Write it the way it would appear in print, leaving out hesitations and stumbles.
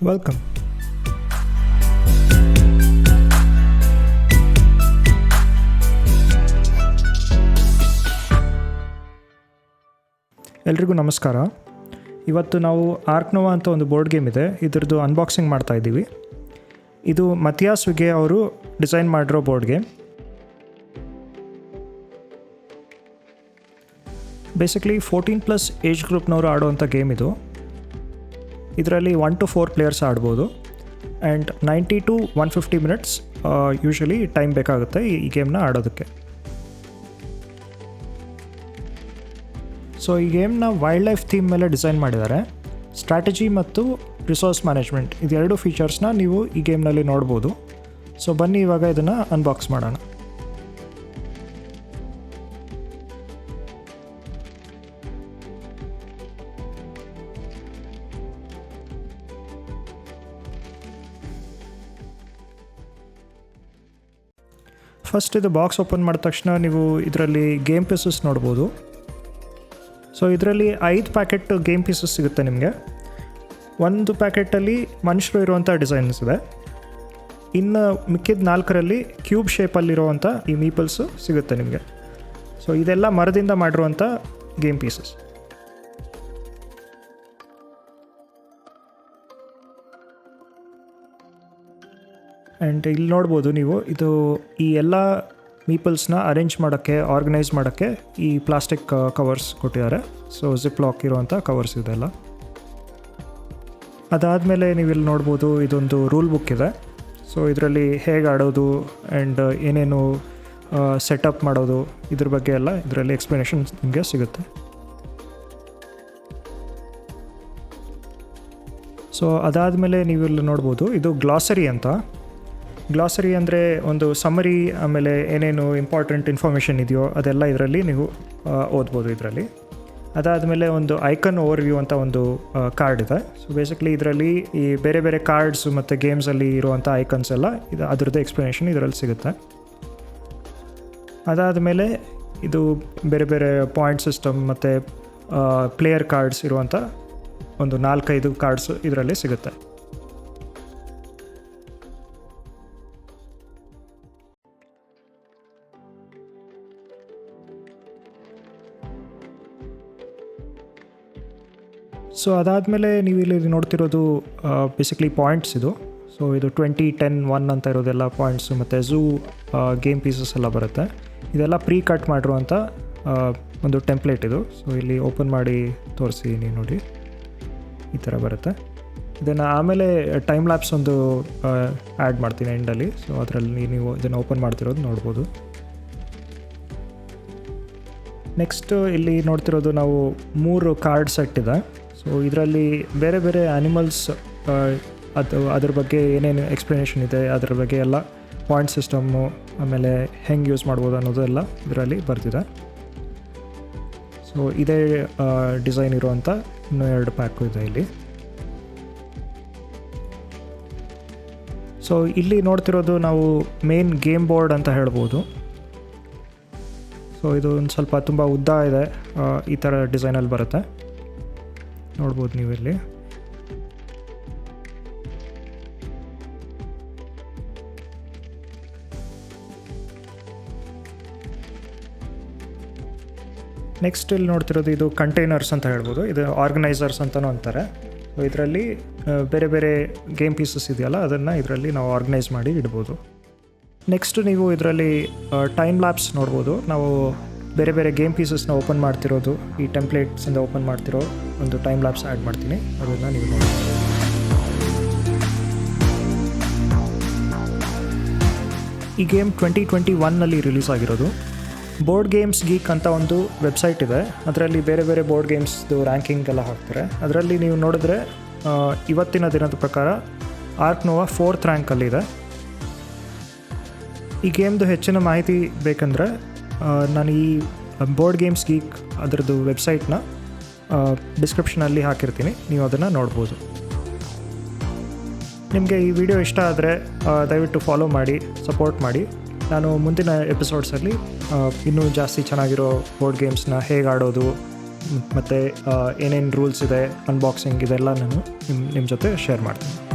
Welcome. ಎಲ್ರಿಗೂ ನಮಸ್ಕಾರ. ಇವತ್ತು ನಾವು ಆರ್ಕ್ ನೋವಾ ಅಂತ ಒಂದು ಬೋರ್ಡ್ ಗೇಮ್ ಇದೆ, ಇದ್ರದ್ದು ಅನ್ಬಾಕ್ಸಿಂಗ್ ಮಾಡ್ತಾ ಇದ್ದೀವಿ. ಇದು ಮಥಿಯಾಸ್ ವಿಗೆ ಅವರು ಡಿಸೈನ್ ಮಾಡಿರೋ ಬೋರ್ಡ್ ಗೇಮ್. ಬೇಸಿಕ್ಲಿ 14+ ಏಜ್ ಗ್ರೂಪ್ನವರು ಆಡುವಂಥ ಗೇಮ್ ಇದು. ಇದರಲ್ಲಿ 1 to 4 ಪ್ಲೇಯರ್ಸ್ ಆಡ್ಬೋದು and 90 to 150 minutes usually time ಬೇಕಾಗುತ್ತೆ ಈ ಗೇಮ್ನ ಆಡೋದಕ್ಕೆ. ಸೊ ಈ ಗೇಮ್ನ ವೈಲ್ಡ್ ಲೈಫ್ ಥೀಮ್ ಮೇಲೆ ಡಿಸೈನ್ ಮಾಡಿದ್ದಾರೆ. ಸ್ಟ್ರಾಟಜಿ ಮತ್ತು ರಿಸೋರ್ಸ್ ಮ್ಯಾನೇಜ್ಮೆಂಟ್ ಇದೆರಡು ಫೀಚರ್ಸ್ನ ನೀವು ಈ ಗೇಮ್ನಲ್ಲಿ ನೋಡ್ಬೋದು. ಸೊ ಬನ್ನಿ ಇವಾಗ ಇದನ್ನು ಅನ್ಬಾಕ್ಸ್ ಮಾಡೋಣ. ಫಸ್ಟ್ ಇದು ಬಾಕ್ಸ್ ಓಪನ್ ಮಾಡಿದ ತಕ್ಷಣ ನೀವು ಇದರಲ್ಲಿ ಗೇಮ್ ಪೀಸಸ್ ನೋಡ್ಬೋದು. ಸೊ ಇದರಲ್ಲಿ 5 ಪ್ಯಾಕೆಟ್ ಗೇಮ್ ಪೀಸಸ್ ಸಿಗುತ್ತೆ ನಿಮಗೆ. ಒಂದು ಪ್ಯಾಕೆಟಲ್ಲಿ ಮನುಷ್ಯರು ಇರುವಂಥ ಡಿಸೈನ್ಸ್ ಇದೆ, ಇನ್ನು ಮಿಕ್ಕಿದ 4ರಲ್ಲಿ ಕ್ಯೂಬ್ ಶೇಪಲ್ಲಿರುವಂಥ ಈ ಮೀಪಲ್ಸು ಸಿಗುತ್ತೆ ನಿಮಗೆ. ಸೊ ಇದೆಲ್ಲ ಮರದಿಂದ ಮಾಡಿರುವಂಥ ಗೇಮ್ ಪೀಸಸ್. ಆ್ಯಂಡ್ ಇಲ್ಲಿ ನೋಡ್ಬೋದು ನೀವು, ಇದು ಈ ಎಲ್ಲ ಮೀಪಲ್ಸ್ನ ಅರೇಂಜ್ ಮಾಡೋಕ್ಕೆ, ಆರ್ಗನೈಸ್ ಮಾಡೋಕ್ಕೆ ಈ ಪ್ಲಾಸ್ಟಿಕ್ ಕವರ್ಸ್ ಕೊಟ್ಟಿದ್ದಾರೆ. ಸೊ ಜಿಪ್ ಲಾಕ್ ಇರುವಂಥ ಕವರ್ಸ್ ಇದೆಲ್ಲ. ಅದಾದಮೇಲೆ ನೀವು ಇಲ್ಲಿ ನೋಡ್ಬೋದು, ಇದೊಂದು ರೂಲ್ ಬುಕ್ ಇದೆ. ಸೊ ಇದರಲ್ಲಿ ಹೇಗೆ ಆಡೋದು ಆ್ಯಂಡ್ ಏನೇನು ಸೆಟಪ್ ಮಾಡೋದು ಇದ್ರ ಬಗ್ಗೆ ಎಲ್ಲ ಇದರಲ್ಲಿ ಎಕ್ಸ್ಪ್ಲನೇಷನ್ ನಿಮಗೆ ಸಿಗುತ್ತೆ. ಸೊ ಅದಾದಮೇಲೆ ನೀವು ಇಲ್ಲಿ ನೋಡ್ಬೋದು, ಇದು ಗ್ಲಾಸರಿ ಅಂತ. ಗ್ಲಾಸರಿ ಅಂದರೆ ಒಂದು ಸಮರಿ, ಆಮೇಲೆ ಏನೇನು ಇಂಪಾರ್ಟೆಂಟ್ ಇನ್ಫಾರ್ಮೇಷನ್ ಇದೆಯೋ ಅದೆಲ್ಲ ಇದರಲ್ಲಿ ನೀವು ಓದ್ಬೋದು ಇದರಲ್ಲಿ. ಅದಾದಮೇಲೆ ಒಂದು ಐಕನ್ ಓವರ್ವ್ಯೂ ಅಂತ ಒಂದು ಕಾರ್ಡ್ ಇದೆ. ಸೊ ಬೇಸಿಕ್ಲಿ ಇದರಲ್ಲಿ ಈ ಬೇರೆ ಬೇರೆ ಕಾರ್ಡ್ಸು ಮತ್ತು ಗೇಮ್ಸಲ್ಲಿ ಇರುವಂಥ ಐಕನ್ಸ್ ಎಲ್ಲ ಇದು ಅದರದ್ದು ಎಕ್ಸ್ಪ್ಲನೇಷನ್ ಇದರಲ್ಲಿ ಸಿಗುತ್ತೆ. ಅದಾದಮೇಲೆ ಇದು ಬೇರೆ ಬೇರೆ ಪಾಯಿಂಟ್ ಸಿಸ್ಟಮ್ ಮತ್ತು ಪ್ಲೇಯರ್ ಕಾರ್ಡ್ಸ್ ಇರುವಂಥ ಒಂದು 4-5 ಕಾರ್ಡ್ಸು ಇದರಲ್ಲಿ ಸಿಗುತ್ತೆ. ಸೊ ಅದಾದಮೇಲೆ ನೀವು ಇಲ್ಲಿ ನೋಡ್ತಿರೋದು ಬೇಸಿಕ್ಲಿ ಪಾಯಿಂಟ್ಸ್ ಇದು. ಸೊ ಇದು 20, 10, 1 ಅಂತ ಇರೋದೆಲ್ಲ ಪಾಯಿಂಟ್ಸು ಮತ್ತು ಝೂ ಗೇಮ್ ಪೀಸಸ್ ಎಲ್ಲ ಬರುತ್ತೆ. ಇದೆಲ್ಲ ಪ್ರೀ ಕಟ್ ಮಾಡಿರುವಂಥ ಒಂದು ಟೆಂಪ್ಲೇಟ್ ಇದು. ಸೊ ಇಲ್ಲಿ ಓಪನ್ ಮಾಡಿ ತೋರಿಸಿ ನೀವು ನೋಡಿ, ಈ ಥರ ಬರುತ್ತೆ. ಇದನ್ನು ಆಮೇಲೆ ಟೈಮ್ ಲ್ಯಾಪ್ಸ್ ಒಂದು ಆ್ಯಡ್ ಮಾಡ್ತೀನಿ ಎಂಡಲ್ಲಿ. ಸೊ ಅದರಲ್ಲಿ ನೀವು ಇದನ್ನು ಓಪನ್ ಮಾಡ್ತಿರೋದು ನೋಡ್ಬೋದು. ನೆಕ್ಸ್ಟು ಇಲ್ಲಿ ನೋಡ್ತಿರೋದು ನಾವು 3 ಕಾರ್ಡ್ ಸೆಟ್ ಇದೆ. ಸೊ ಇದರಲ್ಲಿ ಬೇರೆ ಬೇರೆ ಆ್ಯನಿಮಲ್ಸ್, ಅದ್ರ ಬಗ್ಗೆ ಏನೇನು ಎಕ್ಸ್ಪ್ಲನೇಷನ್ ಇದೆ ಅದ್ರ ಬಗ್ಗೆ ಎಲ್ಲ, ಪಾಯಿಂಟ್ ಸಿಸ್ಟಮ್ಮು, ಆಮೇಲೆ ಹೆಂಗೆ ಯೂಸ್ ಮಾಡ್ಬೋದು ಅನ್ನೋದು ಎಲ್ಲ ಇದರಲ್ಲಿ ಬರ್ತಿದೆ. ಸೊ ಇದೇ ಡಿಸೈನ್ ಇರುವಂಥ ಇನ್ನೂ 2 ಪ್ಯಾಕು ಇದೆ ಇಲ್ಲಿ. ಸೊ ಇಲ್ಲಿ ನೋಡ್ತಿರೋದು ನಾವು ಮೇನ್ ಗೇಮ್ ಬೋರ್ಡ್ ಅಂತ ಹೇಳ್ಬೋದು. ಸೊ ಇದು ಒಂದು ಸ್ವಲ್ಪ ತುಂಬ ಉದ್ದ ಇದೆ, ಈ ಥರ ಡಿಸೈನಲ್ಲಿ ಬರುತ್ತೆ, ನೋಡ್ಬೋದು ನೀವು ಇಲ್ಲಿ. ನೆಕ್ಸ್ಟ್ ಇಲ್ಲಿ ನೋಡ್ತಿರೋದು ಇದು ಕಂಟೈನರ್ಸ್ ಅಂತ ಹೇಳ್ಬೋದು, ಇದು ಆರ್ಗನೈಸರ್ಸ್ ಅಂತಲೂ ಅಂತಾರೆ. ಸೊ ಇದರಲ್ಲಿ ಬೇರೆ ಬೇರೆ ಗೇಮ್ ಪೀಸಸ್ ಇದೆಯಲ್ಲ ಅದನ್ನು ಇದರಲ್ಲಿ ನಾವು ಆರ್ಗನೈಸ್ ಮಾಡಿ ಇಡ್ಬೋದು. ನೆಕ್ಸ್ಟ್ ನೀವು ಇದರಲ್ಲಿ ಟೈಮ್ ಲ್ಯಾಪ್ಸ್ ನೋಡ್ಬೋದು. ನಾವು ಬೇರೆ ಬೇರೆ ಗೇಮ್ ಪೀಸಸ್ನ ಓಪನ್ ಮಾಡ್ತಿರೋದು, ಈ ಟೆಂಪ್ಲೇಟ್ಸಿಂದ ಓಪನ್ ಮಾಡ್ತಿರೋ ಒಂದು ಟೈಮ್ ಲ್ಯಾಪ್ಸ್ ಆ್ಯಡ್ ಮಾಡ್ತೀನಿ, ಅದನ್ನು ನೀವು ನೋಡ್ಬೋದು. ಈ ಗೇಮ್ 2021ನಲ್ಲಿ ರಿಲೀಸ್ ಆಗಿರೋದು. ಬೋರ್ಡ್ ಗೇಮ್ಸ್ ಗೀಕ್ ಅಂತ ಒಂದು ವೆಬ್ಸೈಟ್ ಇದೆ, ಅದರಲ್ಲಿ ಬೇರೆ ಬೇರೆ ಬೋರ್ಡ್ ಗೇಮ್ಸ್ದು ರ್ಯಾಂಕಿಂಗ್ ಎಲ್ಲ ಹಾಕ್ತಾರೆ. ಅದರಲ್ಲಿ ನೀವು ನೋಡಿದ್ರೆ ಇವತ್ತಿನ ದಿನದ ಪ್ರಕಾರ ಆರ್ಕ್ ನೋವಾ 4th ರ್ಯಾಂಕಲ್ಲಿದೆ. ಈ ಗೇಮ್ದು ಹೆಚ್ಚಿನ ಮಾಹಿತಿ ಬೇಕಂದರೆ ನಾನು ಈ ಬೋರ್ಡ್ ಗೇಮ್ಸ್ ಗೀಕ್ ಅದರದ್ದು ವೆಬ್ಸೈಟ್ನ ಡಿಸ್ಕ್ರಿಪ್ಷನಲ್ಲಿ ಹಾಕಿರ್ತೀನಿ, ನೀವು ಅದನ್ನು ನೋಡ್ಬೋದು. ನಿಮಗೆ ಈ ವಿಡಿಯೋ ಇಷ್ಟ ಆದರೆ ದಯವಿಟ್ಟು ಫಾಲೋ ಮಾಡಿ, ಸಪೋರ್ಟ್ ಮಾಡಿ. ನಾನು ಮುಂದಿನ ಎಪಿಸೋಡ್ಸಲ್ಲಿ ಇನ್ನೂ ಜಾಸ್ತಿ ಚೆನ್ನಾಗಿರೋ ಬೋರ್ಡ್ ಗೇಮ್ಸ್ನ ಹೇಗೆ ಆಡೋದು ಮತ್ತು ಏನೇನು ರೂಲ್ಸ್ ಇದೆ, ಅನ್ಬಾಕ್ಸಿಂಗ್ ಇದೆಲ್ಲ ನಾನು ನಿಮ್ಮ ಜೊತೆ ಶೇರ್ ಮಾಡ್ತೀನಿ.